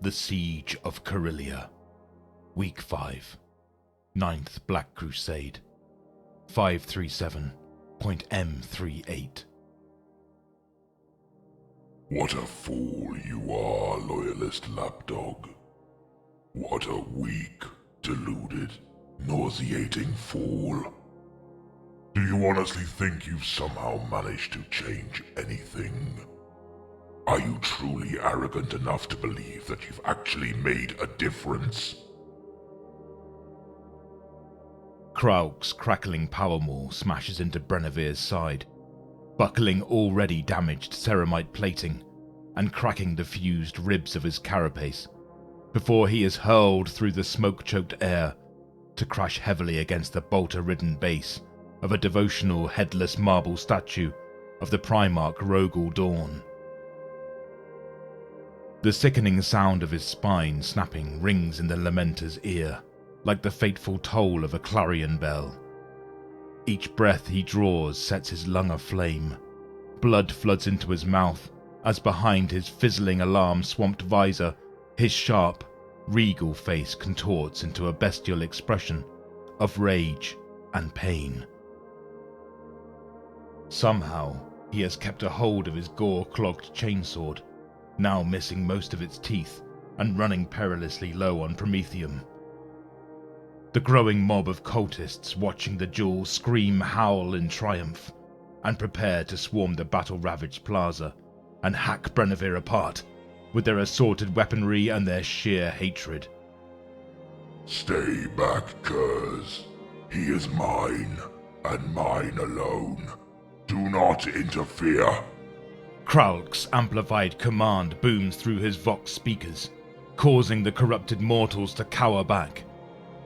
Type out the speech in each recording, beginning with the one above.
The Siege of Corellia. Week 5. 9th Black Crusade. 537.M38. What a fool you are, loyalist lapdog. What a weak, deluded, nauseating fool. Do you honestly think you've somehow managed to change anything? Are you truly arrogant enough to believe that you've actually made a difference? Kraul's crackling power maul smashes into Brenevir's side, buckling already damaged ceramite plating and cracking the fused ribs of his carapace, before he is hurled through the smoke-choked air to crash heavily against the bolter-ridden base of a devotional headless marble statue of the Primarch Rogel Dawn. The sickening sound of his spine snapping rings in the Lamenter's ear, like the fateful toll of a clarion bell. Each breath he draws sets his lung aflame. Blood floods into his mouth, as behind his fizzling alarm-swamped visor, his sharp, regal face contorts into a bestial expression of rage and pain. Somehow, he has kept a hold of his gore-clogged chainsword, now missing most of its teeth and running perilously low on promethium. The growing mob of cultists watching the duel scream, howl in triumph, and prepare to swarm the battle-ravaged plaza and hack Brenevere apart with their assorted weaponry and their sheer hatred. Stay back, curs. He is mine, and mine alone. Do not interfere. Kraul's amplified command booms through his Vox speakers, causing the corrupted mortals to cower back,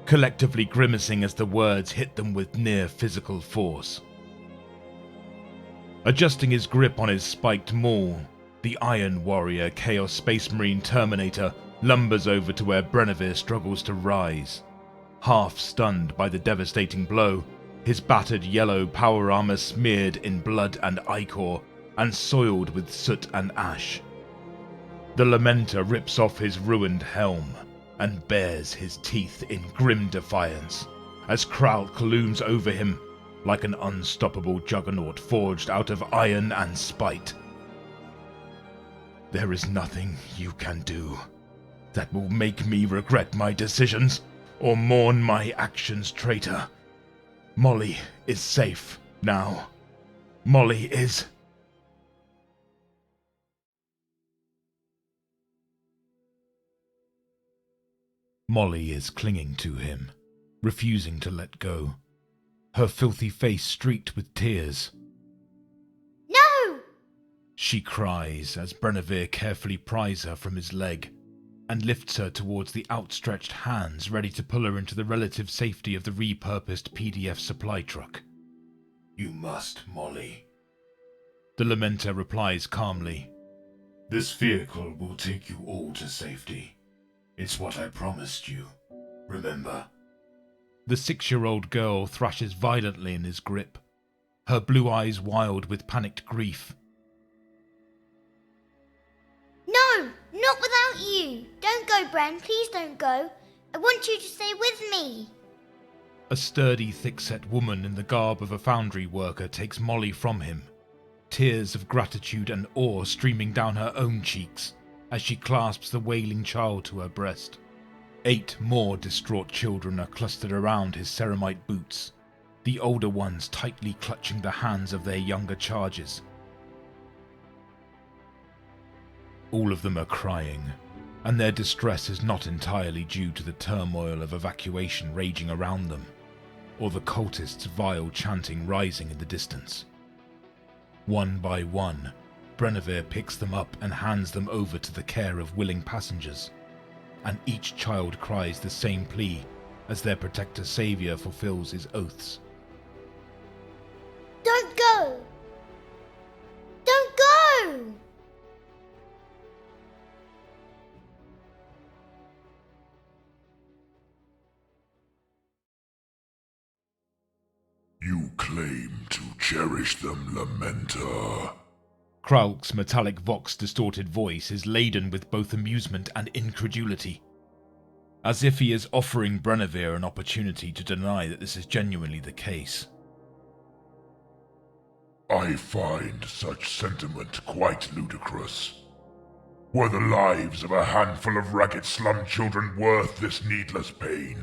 collectively grimacing as the words hit them with near physical force. Adjusting his grip on his spiked maul, the Iron Warrior Chaos Space Marine Terminator lumbers over to where Brenevere struggles to rise. Half stunned by the devastating blow, his battered yellow power armor smeared in blood and ichor and soiled with soot and ash. The Lamenter rips off his ruined helm and bares his teeth in grim defiance as Kraul looms over him like an unstoppable juggernaut forged out of iron and spite. There is nothing you can do that will make me regret my decisions or mourn my actions, traitor. Molly is safe now. Molly is... Molly is clinging to him, refusing to let go, her filthy face streaked with tears. No! She cries as Brenevere carefully pries her from his leg and lifts her towards the outstretched hands ready to pull her into the relative safety of the repurposed PDF supply truck. You must, Molly. The Lamenter replies calmly. This vehicle will take you all to safety. It's what I promised you. Remember? The 6-year-old girl thrashes violently in his grip, her blue eyes wild with panicked grief. No! Not without you! Don't go, Bren. Please don't go. I want you to stay with me. A sturdy, thick-set woman in the garb of a foundry worker takes Molly from him, tears of gratitude and awe streaming down her own cheeks as she clasps the wailing child to her breast. 8 more distraught children are clustered around his ceramite boots, the older ones tightly clutching the hands of their younger charges. All of them are crying, and their distress is not entirely due to the turmoil of evacuation raging around them, or the cultists' vile chanting rising in the distance. One by one, Brenevere picks them up and hands them over to the care of willing passengers, and each child cries the same plea as their protector savior fulfills his oaths. Don't go! Don't go! You claim to cherish them, Lamenter. Kraul's metallic vox-distorted voice is laden with both amusement and incredulity, as if he is offering Brennevier an opportunity to deny that this is genuinely the case. I find such sentiment quite ludicrous. Were the lives of a handful of ragged slum children worth this needless pain?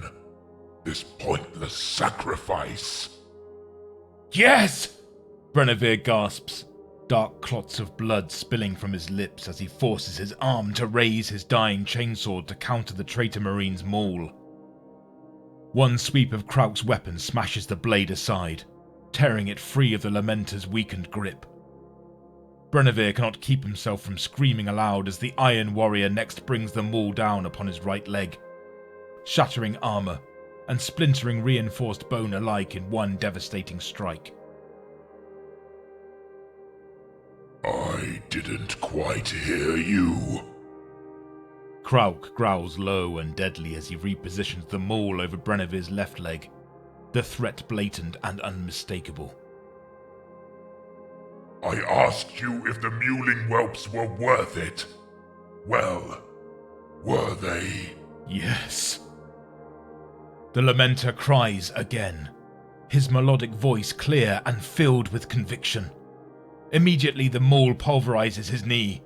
This pointless sacrifice? Yes! Brennevier gasps, dark clots of blood spilling from his lips as he forces his arm to raise his dying chainsword to counter the traitor marine's maul. One sweep of Krauk's weapon smashes the blade aside, tearing it free of the Lamenter's weakened grip. Brennevier cannot keep himself from screaming aloud as the Iron Warrior next brings the maul down upon his right leg, shattering armor and splintering reinforced bone alike in one devastating strike. I didn't quite hear you. Krauk growls low and deadly as he repositions the maul over Brennevier's left leg, the threat blatant and unmistakable. I asked you if the mewling whelps were worth it. Well, were they? Yes. The Lamenter cries again, his melodic voice clear and filled with conviction. Immediately the maul pulverizes his knee,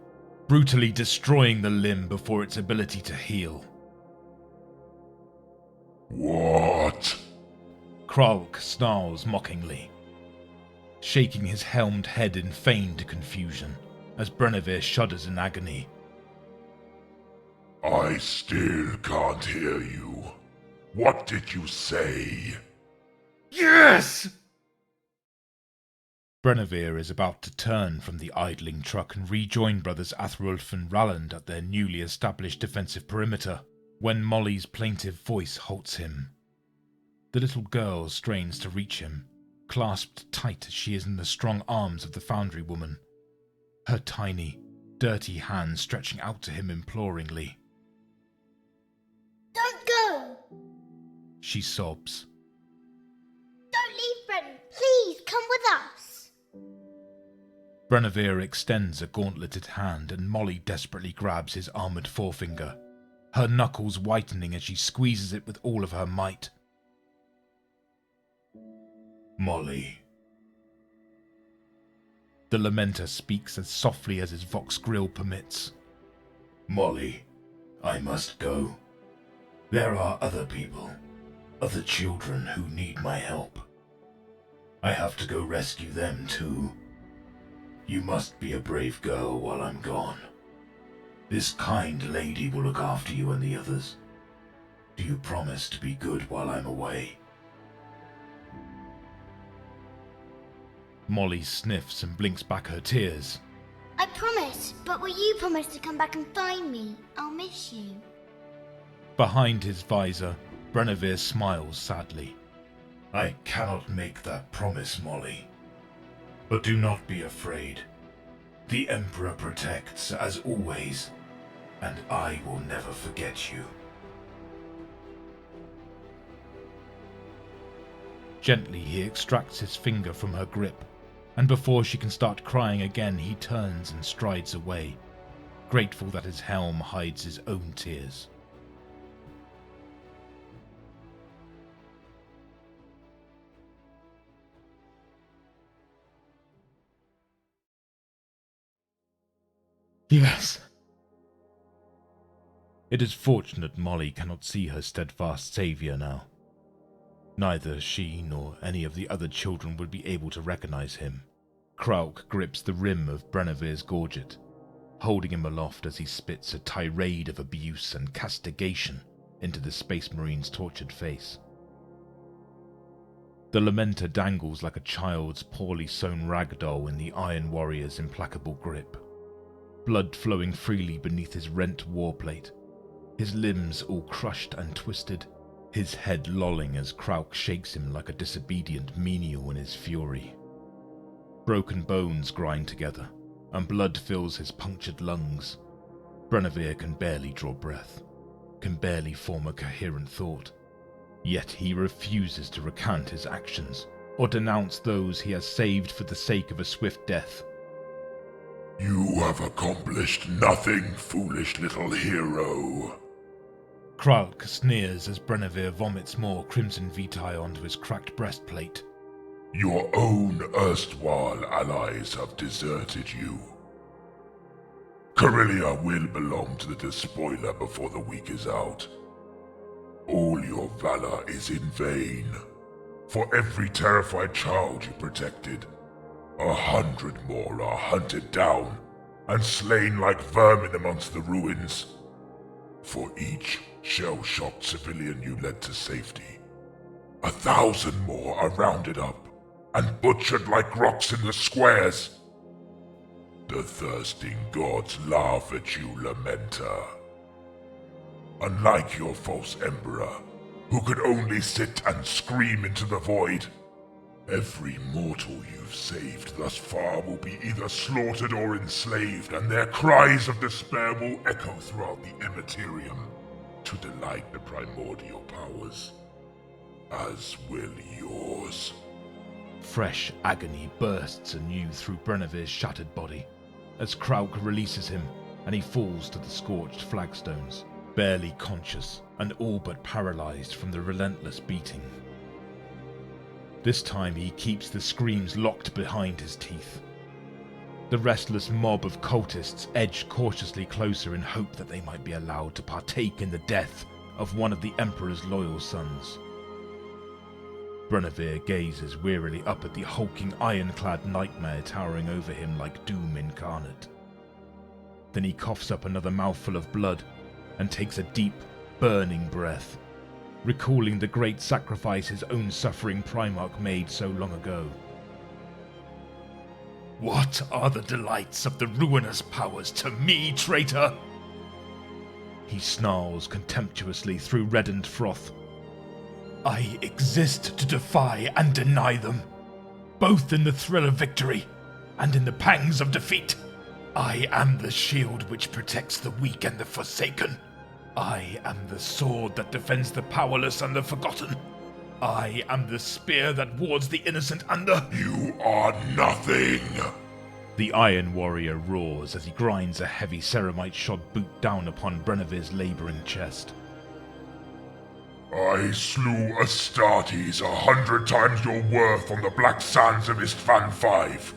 brutally destroying the limb before its ability to heal. What? Kraul snarls mockingly, shaking his helmed head in feigned confusion as Brennevier shudders in agony. I still can't hear you. What did you say? Yes! Brennevier is about to turn from the idling truck and rejoin brothers Atherolf and Ralland at their newly established defensive perimeter, when Molly's plaintive voice halts him. The little girl strains to reach him, clasped tight as she is in the strong arms of the foundry woman, her tiny, dirty hands stretching out to him imploringly. Don't go! She sobs. Don't leave, Brennan. Please, come with us. Brennevier extends a gauntleted hand and Molly desperately grabs his armoured forefinger, her knuckles whitening as she squeezes it with all of her might. Molly. The Lamenter speaks as softly as his vox grill permits. Molly, I must go. There are other people, other children who need my help. I have to go rescue them too. You must be a brave girl while I'm gone. This kind lady will look after you and the others. Do you promise to be good while I'm away? Molly sniffs and blinks back her tears. I promise, but will you promise to come back and find me? I'll miss you. Behind his visor, Brennevier smiles sadly. I cannot make that promise, Molly. But do not be afraid. The Emperor protects, as always, and I will never forget you. Gently he extracts his finger from her grip, and before she can start crying again, he turns and strides away, grateful that his helm hides his own tears. Yes. It is fortunate Molly cannot see her steadfast saviour now. Neither she nor any of the other children would be able to recognize him. Krauk grips the rim of Brennevier's gorget, holding him aloft as he spits a tirade of abuse and castigation into the Space Marine's tortured face. The Lamenter dangles like a child's poorly sewn rag doll in the Iron Warrior's implacable grip, blood flowing freely beneath his rent warplate, his limbs all crushed and twisted, his head lolling as Krauk shakes him like a disobedient menial in his fury. Broken bones grind together, and blood fills his punctured lungs. Brennevier can barely draw breath, can barely form a coherent thought. Yet he refuses to recant his actions, or denounce those he has saved for the sake of a swift death. You have accomplished nothing, foolish little hero. Kraul sneers as Brenevere vomits more crimson vitae onto his cracked breastplate. Your own erstwhile allies have deserted you. Corellia will belong to the despoiler before the week is out. All your valor is in vain. For every terrified child you protected, 100 more are hunted down and slain like vermin amongst the ruins. For each shell-shocked civilian you led to safety, 1,000 more are rounded up and butchered like rocks in the squares. The thirsting gods laugh at you, Lamenter. Unlike your false emperor, who could only sit and scream into the void, every mortal you've saved thus far will be either slaughtered or enslaved, and their cries of despair will echo throughout the Immaterium to delight the primordial powers, as will yours. Fresh agony bursts anew through Brenevere's shattered body as Kraul releases him and he falls to the scorched flagstones, barely conscious and all but paralyzed from the relentless beating. This time he keeps the screams locked behind his teeth. The restless mob of cultists edge cautiously closer in hope that they might be allowed to partake in the death of one of the Emperor's loyal sons. Brenevere gazes wearily up at the hulking ironclad nightmare towering over him like doom incarnate. Then he coughs up another mouthful of blood and takes a deep, burning breath, recalling the great sacrifice his own suffering Primarch made so long ago. What are the delights of the ruinous powers to me, traitor? He snarls contemptuously through reddened froth. I exist to defy and deny them, both in the thrill of victory and in the pangs of defeat. I am the shield which protects the weak and the forsaken. I am the sword that defends the powerless and the forgotten. I am the spear that wards the innocent and the— You are nothing! The Iron Warrior roars as he grinds a heavy ceramite-shod boot down upon Brenevere's labouring chest. I slew Astartes 100 times your worth on the black sands of Istvan V,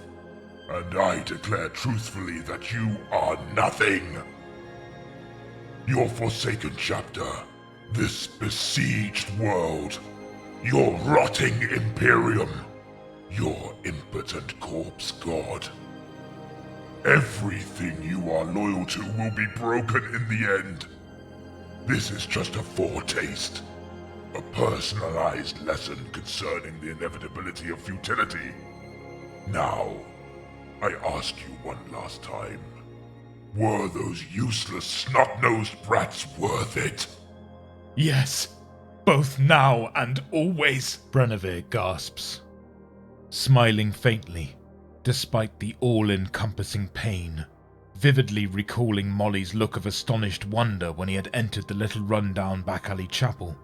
and I declare truthfully that you are nothing. Your forsaken chapter, this besieged world, your rotting Imperium, your impotent corpse god. Everything you are loyal to will be broken in the end. This is just a foretaste. A personalized lesson concerning the inevitability of futility. Now, I ask you one last time. Were those useless snot-nosed brats worth it? Yes, both now and always, Brenevere gasps, smiling faintly, despite the all-encompassing pain, vividly recalling Molly's look of astonished wonder when he had entered the little run-down back-alley chapel,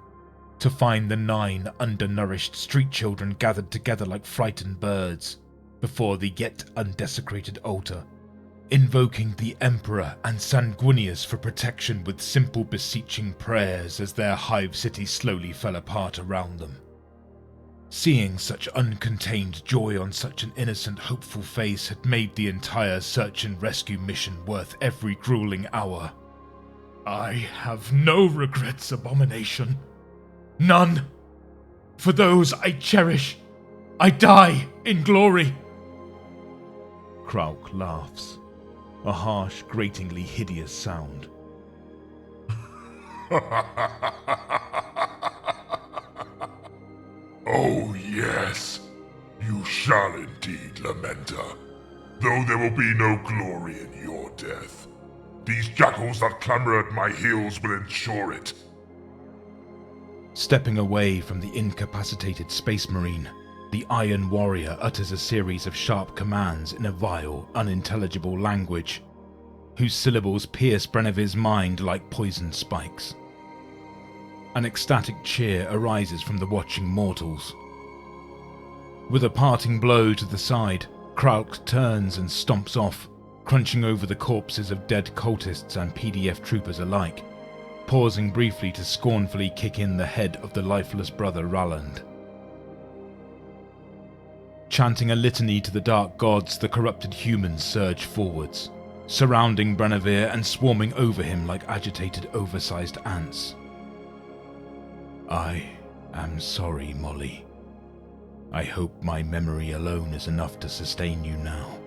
to find the 9 undernourished street children gathered together like frightened birds before the yet undesecrated altar, invoking the Emperor and Sanguinius for protection with simple beseeching prayers as their hive city slowly fell apart around them. Seeing such uncontained joy on such an innocent, hopeful face had made the entire search and rescue mission worth every grueling hour. I have no regrets, Abomination. None. For those I cherish, I die in glory. Kraul laughs, a harsh, gratingly hideous sound. Oh yes, you shall indeed, Lamenter, though there will be no glory in your death. These jackals that clamor at my heels will ensure it. Stepping away from the incapacitated Space Marine, the Iron Warrior utters a series of sharp commands in a vile, unintelligible language, whose syllables pierce Brenevere's mind like poisoned spikes. An ecstatic cheer arises from the watching mortals. With a parting blow to the side, Kraul turns and stomps off, crunching over the corpses of dead cultists and PDF troopers alike, pausing briefly to scornfully kick in the head of the lifeless brother Ralland. Chanting a litany to the dark gods, the corrupted humans surge forwards, surrounding Brenneveer and swarming over him like agitated, oversized ants. I am sorry, Molly. I hope my memory alone is enough to sustain you now.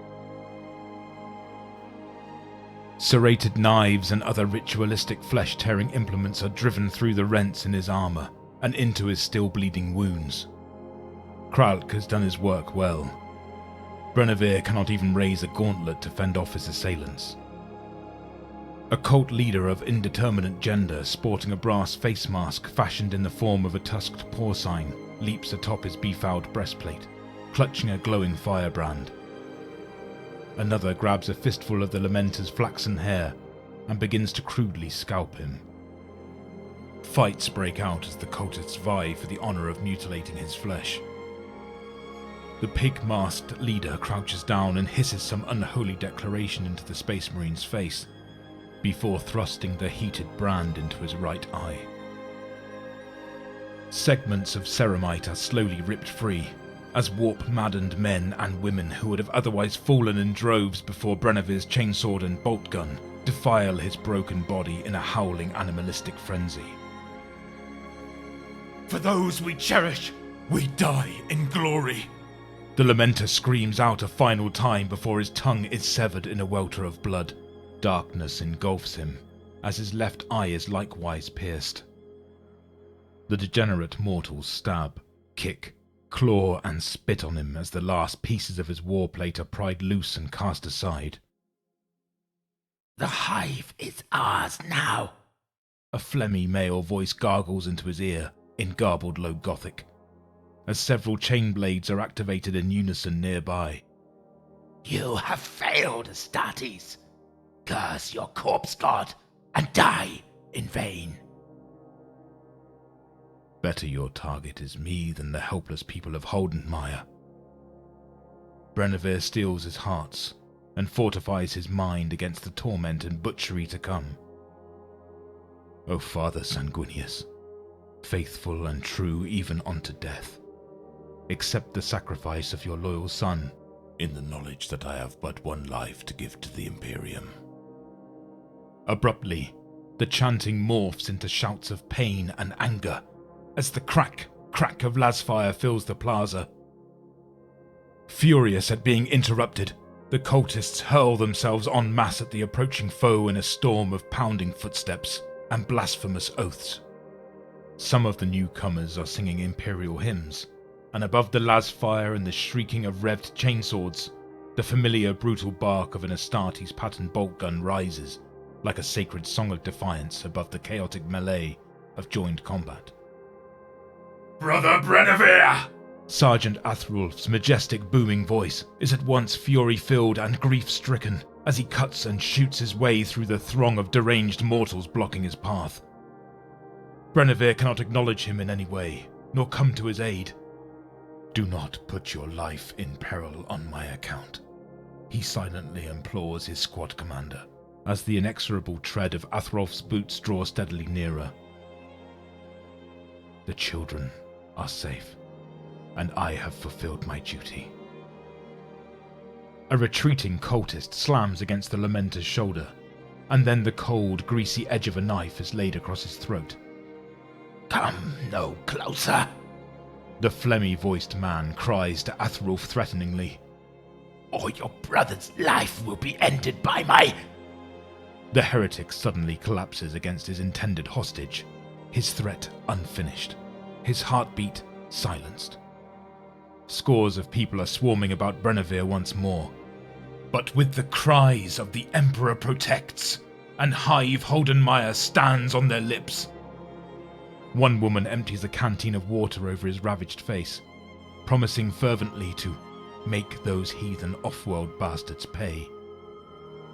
Serrated knives and other ritualistic flesh-tearing implements are driven through the rents in his armor and into his still-bleeding wounds. Kraul has done his work well. Brenneveer cannot even raise a gauntlet to fend off his assailants. A cult leader of indeterminate gender, sporting a brass face mask fashioned in the form of a tusked porcine, leaps atop his befouled breastplate, clutching a glowing firebrand. Another grabs a fistful of the Lamenter's flaxen hair and begins to crudely scalp him. Fights break out as the cultists vie for the honor of mutilating his flesh. The pig-masked leader crouches down and hisses some unholy declaration into the Space Marine's face, before thrusting the heated brand into his right eye. Segments of ceramite are slowly ripped free, as warp-maddened men and women who would have otherwise fallen in droves before Brenneveer's chainsword and bolt gun defile his broken body in a howling animalistic frenzy. For those we cherish, we die in glory. The Lamenter screams out a final time before his tongue is severed in a welter of blood. Darkness engulfs him, as his left eye is likewise pierced. The degenerate mortals stab, kick, claw and spit on him as the last pieces of his warplate are pried loose and cast aside. The hive is ours now. A phlegmy male voice gargles into his ear in garbled low Gothic, as several chain blades are activated in unison nearby. You have failed, Astartes. Curse your corpse god and die in vain. Better your target is me than the helpless people of Holdenmire. Brenneveer steels his hearts and fortifies his mind against the torment and butchery to come. O Father Sanguinius, faithful and true even unto death, accept the sacrifice of your loyal son, in the knowledge that I have but one life to give to the Imperium. Abruptly, the chanting morphs into shouts of pain and anger, as the crack of lasfire fills the plaza. Furious at being interrupted, the cultists hurl themselves en masse at the approaching foe in a storm of pounding footsteps and blasphemous oaths. Some of the newcomers are singing imperial hymns, and above the lasfire and the shrieking of revved chainswords, the familiar brutal bark of an Astartes pattern bolt gun rises, like a sacred song of defiance above the chaotic melee of joined combat. Brother Brenneveer! Sergeant Atherolf's majestic booming voice is at once fury-filled and grief-stricken as he cuts and shoots his way through the throng of deranged mortals blocking his path. Brenneveer cannot acknowledge him in any way, nor come to his aid. Do not put your life in peril on my account, he silently implores his squad commander, as the inexorable tread of Atherolf's boots draws steadily nearer. The children are safe, and I have fulfilled my duty. A retreating cultist slams against the Lamenter's shoulder, and then the cold, greasy edge of a knife is laid across his throat. Come no closer, the phlegmy-voiced man cries to Atherolf threateningly, or your brother's life will be ended by my... The heretic suddenly collapses against his intended hostage, his threat unfinished, his heartbeat silenced. Scores of people are swarming about Brenneveer once more, but with the cries of "The Emperor protects" and "Hive Holdenmire stands" on their lips. One woman empties a canteen of water over his ravaged face, promising fervently to make those heathen off-world bastards pay.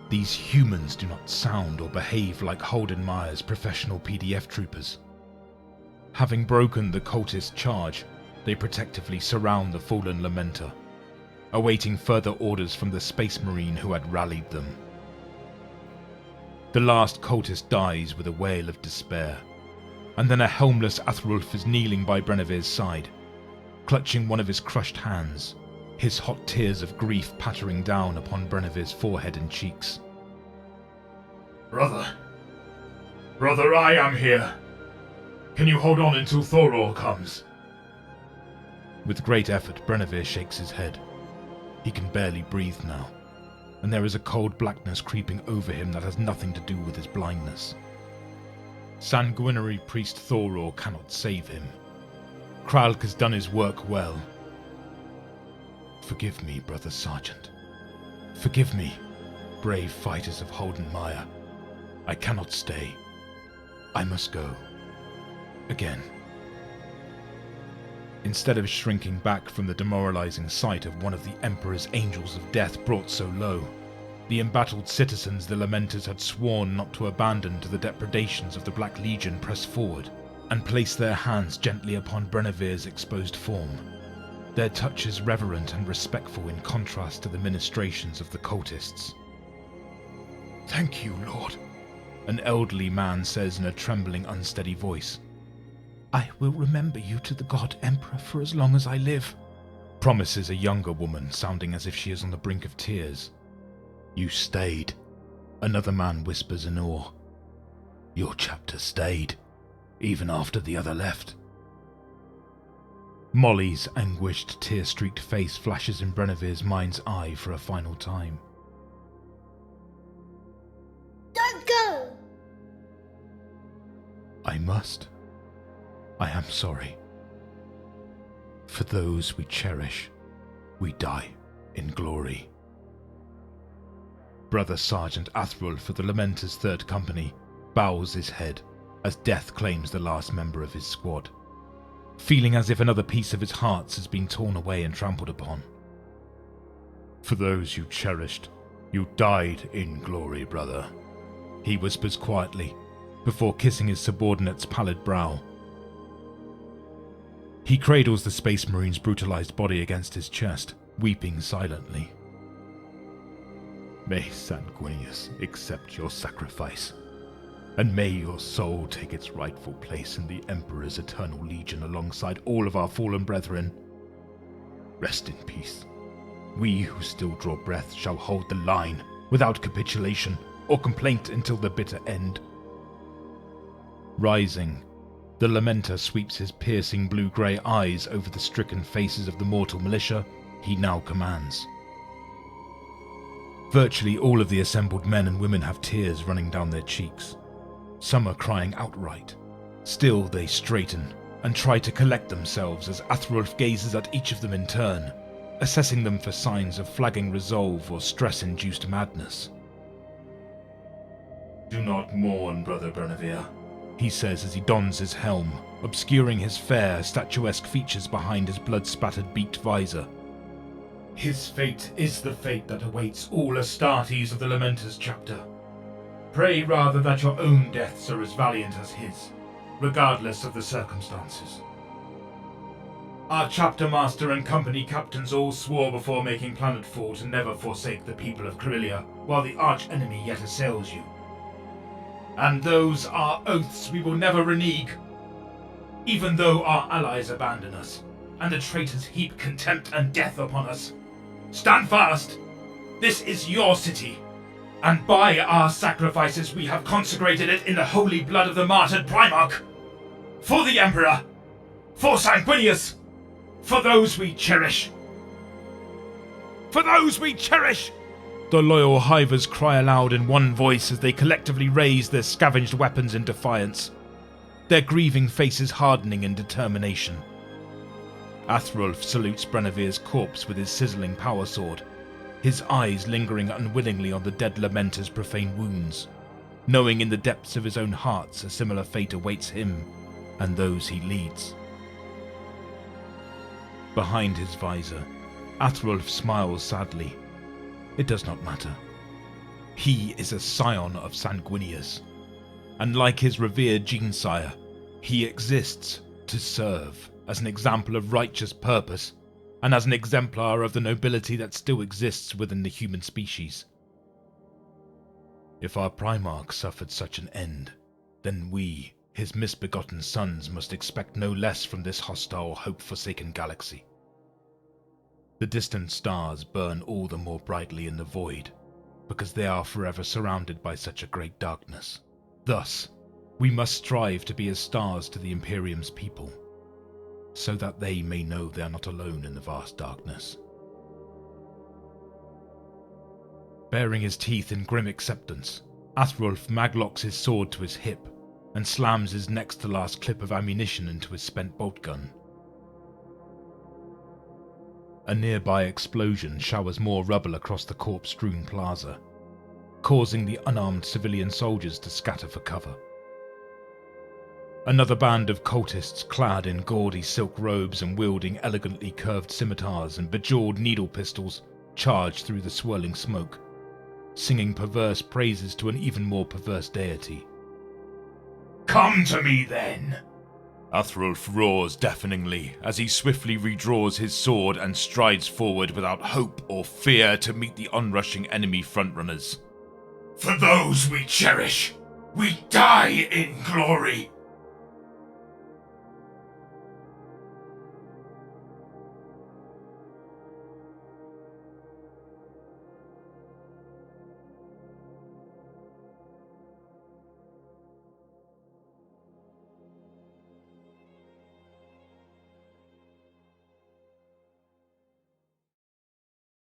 These humans do not sound or behave like Holdenmire's professional PDF troopers. Having broken the cultist charge, they protectively surround the fallen Lamenter. awaiting further orders from the Space Marine who had rallied them. The last cultist dies with a wail of despair, and then a helmless Atherolf is kneeling by Brenevir's side, clutching one of his crushed hands, his hot tears of grief pattering down upon Brenevir's forehead and cheeks. Brother, I am here. Can you hold on until Thoror comes? With great effort, Brenevir shakes his head. He can barely breathe now, and there is a cold blackness creeping over him that has nothing to do with his blindness. Sanguinary priest Thoror cannot save him. Kraul has done his work well. Forgive me, Brother Sergeant. Forgive me, brave fighters of Holden Mire. I cannot stay. I must go. Again. Instead of shrinking back from the demoralizing sight of one of the Emperor's angels of death brought so low, the embattled citizens the Lamenters had sworn not to abandon to the depredations of the Black Legion press forward and place their hands gently upon Brenevir's exposed form. Their touch is reverent and respectful in contrast to the ministrations of the cultists. "Thank you, Lord," an elderly man says in a trembling, unsteady voice. "I will remember you to the God Emperor for as long as I live," promises a younger woman, sounding as if she is on the brink of tears. "You stayed," another man whispers in awe. "Your chapter stayed, even after the other left." Molly's anguished, tear-streaked face flashes in Brenevir's mind's eye for a final time. Don't go! "I must. I am sorry. For those we cherish, we die in glory." Brother Sergeant Atherolf of the Lamenters' 3rd Company bows his head as death claims the last member of his squad, feeling as if another piece of his heart has been torn away and trampled upon. "For those you cherished, you died in glory, brother," he whispers quietly, before kissing his subordinate's pallid brow. He cradles the Space Marine's brutalized body against his chest, weeping silently. "May Sanguinius accept your sacrifice, and may your soul take its rightful place in the Emperor's eternal legion alongside all of our fallen brethren. Rest in peace. We who still draw breath shall hold the line without capitulation or complaint until the bitter end." Rising, the Lamenter sweeps his piercing blue-grey eyes over the stricken faces of the mortal militia he now commands. Virtually all of the assembled men and women have tears running down their cheeks. Some are crying outright. Still they straighten and try to collect themselves as Atherolf gazes at each of them in turn, assessing them for signs of flagging resolve or stress-induced madness. "Do not mourn, Brother Brenevir," he says as he dons his helm, obscuring his fair, statuesque features behind his blood-spattered beaked visor. "His fate is the fate that awaits all Astartes of the Lamenters chapter. Pray rather that your own deaths are as valiant as his, regardless of the circumstances. Our chapter master and company captains all swore before making planetfall to never forsake the people of Corellia while the arch-enemy yet assails you. And those are oaths we will never renege, even though our allies abandon us, and the traitors heap contempt and death upon us. Stand fast! This is your city, and by our sacrifices we have consecrated it in the holy blood of the martyred Primarch. For the Emperor! For Sanguinius! For those we cherish! For those we cherish! The loyal hivers cry aloud in one voice as they collectively raise their scavenged weapons in defiance, their grieving faces hardening in determination. Atherolf salutes Brenevir's corpse with his sizzling power sword, his eyes lingering unwillingly on the dead Lamenter's profane wounds, knowing in the depths of his own heart a similar fate awaits him and those he leads. Behind his visor, Atherolf smiles sadly. It does not matter. He is a scion of Sanguinius, and like his revered Genesire, he exists to serve as an example of righteous purpose and as an exemplar of the nobility that still exists within the human species. If our Primarch suffered such an end, then we, his misbegotten sons, must expect no less from this hostile, hope-forsaken galaxy. The distant stars burn all the more brightly in the void, because they are forever surrounded by such a great darkness. Thus, we must strive to be as stars to the Imperium's people, so that they may know they are not alone in the vast darkness. Baring his teeth in grim acceptance, Atherolf maglocks his sword to his hip and slams his next-to-last clip of ammunition into his spent bolt gun. A nearby explosion showers more rubble across the corpse-strewn plaza, causing the unarmed civilian soldiers to scatter for cover. Another band of cultists clad in gaudy silk robes and wielding elegantly curved scimitars and bejeweled needle pistols charge through the swirling smoke, singing perverse praises to an even more perverse deity. Come to me then! Atherolf roars deafeningly as he swiftly redraws his sword and strides forward without hope or fear to meet the onrushing enemy frontrunners. For those we cherish, we die in glory!